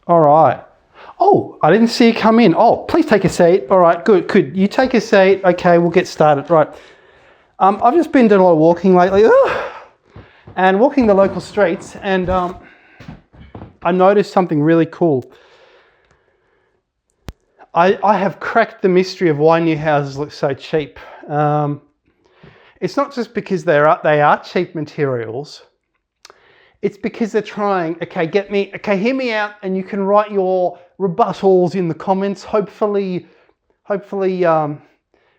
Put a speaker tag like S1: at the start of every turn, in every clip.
S1: All right. Oh, I didn't see you come in. Oh, please take a seat. All right, good, good. You take a seat. Okay, we'll get started. Right. I've just been doing a lot of walking lately, and walking the local streets, and I noticed something really cool. I have cracked the mystery of why new houses look so cheap. It's not just because they are cheap materials. It's because they're trying. Hear me out, and you can write your rebuttals in the comments. Hopefully,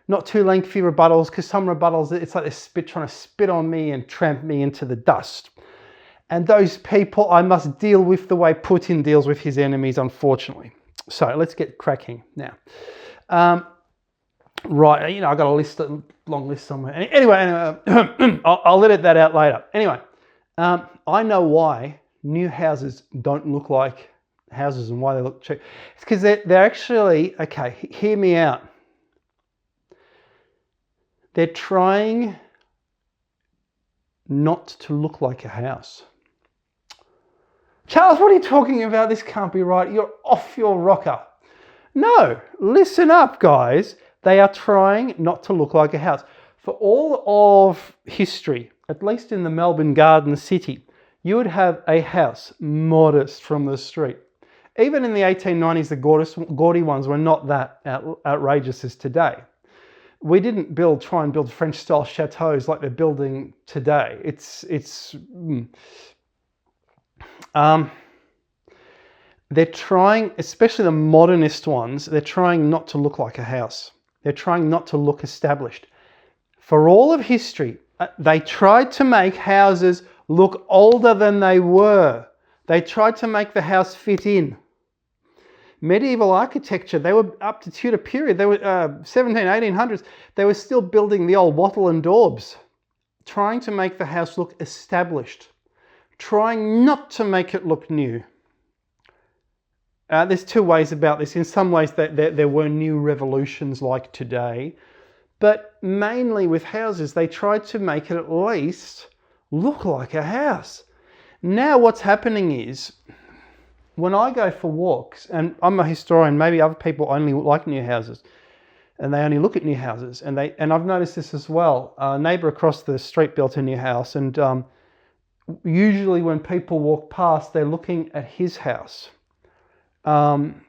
S1: not too lengthy rebuttals, because some rebuttals, it's like they're trying to spit on me and tramp me into the dust. And those people I must deal with the way Putin deals with his enemies, unfortunately. So let's get cracking now. Right, I got a long list somewhere. Anyway, I'll edit that out later. Anyway, I know why new houses don't look like houses and why they look cheap. It's because they're actually, hear me out. They're trying not to look like a house. Charles, what are you talking about? This can't be right. You're off your rocker. No, listen up, guys. They are trying not to look like a house. For all of history, at least in the Melbourne Garden City, you would have a house modest from the street. Even in the 1890s, the gaudy ones were not that outrageous as today. We didn't try and build French-style chateaus like they're building today. They're trying, especially the modernist ones, they're trying not to look like a house. They're trying not to look established. For all of history, they tried to make houses look older than they were. They tried to make the house fit in. Medieval architecture, they were up to Tudor period, they were 1800s, they were still building the old wattle and daubs, trying to make the house look established, trying not to make it look new. There's two ways about this. In some ways, there were new revolutions like today, but mainly with houses, they tried to make it at least look like a house. Now what's happening is, when I go for walks, and I'm a historian, maybe other people only like new houses, and they only look at new houses, and I've noticed this as well. A neighbour across the street built a new house, and usually when people walk past, they're looking at his house. And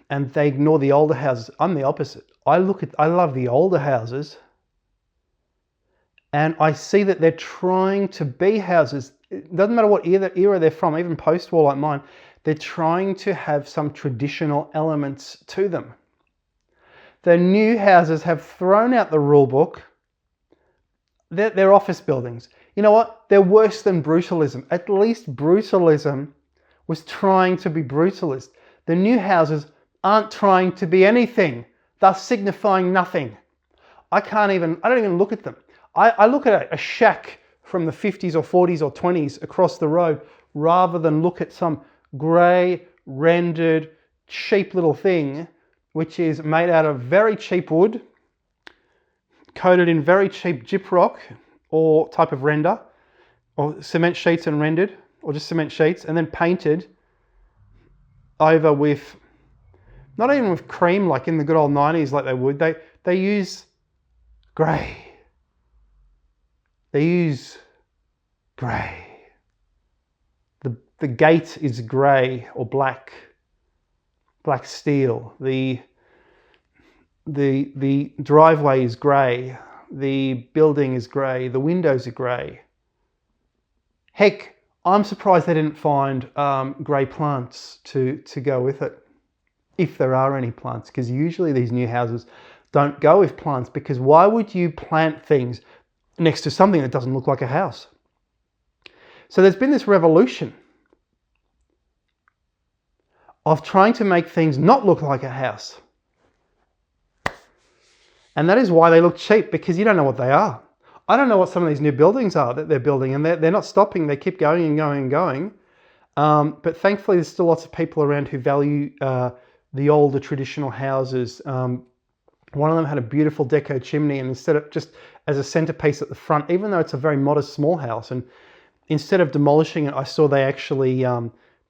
S1: they ignore the older houses. I'm the opposite. I love the older houses, and I see that they're trying to be houses. It doesn't matter what era they're from, even post-war like mine, they're trying to have some traditional elements to them. The new houses have thrown out the rule book. They're office buildings. You know what? They're worse than brutalism. At least brutalism was trying to be brutalist. The new houses aren't trying to be anything, thus signifying nothing. I don't even look at them. I look at a shack from the 50s or 40s or 20s across the road rather than look at some grey, rendered, cheap little thing which is made out of very cheap wood, coated in very cheap gyprock or type of render, or cement sheets and rendered, or just cement sheets, and then painted over with, not even with cream like in the good old 90s like they would, they use grey. They use grey. The gate is grey or black steel. The driveway is grey. The building is grey. The windows are grey. Heck, I'm surprised they didn't find grey plants to go with it, if there are any plants, because usually these new houses don't go with plants, because why would you plant things next to something that doesn't look like a house? So there's been this revolution of trying to make things not look like a house. And that is why they look cheap, because you don't know what they are. I don't know what some of these new buildings are that they're building, and they're not stopping. They keep going and going and going. But thankfully, there's still lots of people around who value the older traditional houses. One of them had a beautiful deco chimney, and instead of just as a centerpiece at the front, even though it's a very modest small house, and instead of demolishing it, I saw they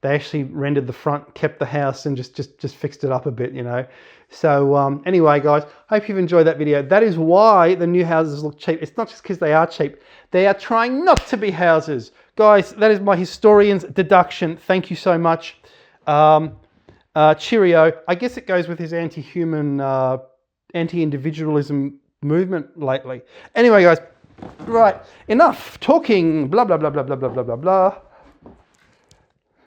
S1: they actually rendered the front, kept the house, and just fixed it up a bit, you know. So anyway, guys, hope you've enjoyed that video. That is why the new houses look cheap. It's not just because they are cheap. They are trying not to be houses. Guys, that is my historian's deduction. Thank you so much. Cheerio. I guess it goes with his anti-human, anti-individualism movement lately. Anyway, guys, right, enough talking, blah, blah, blah, blah, blah, blah, blah, blah, blah.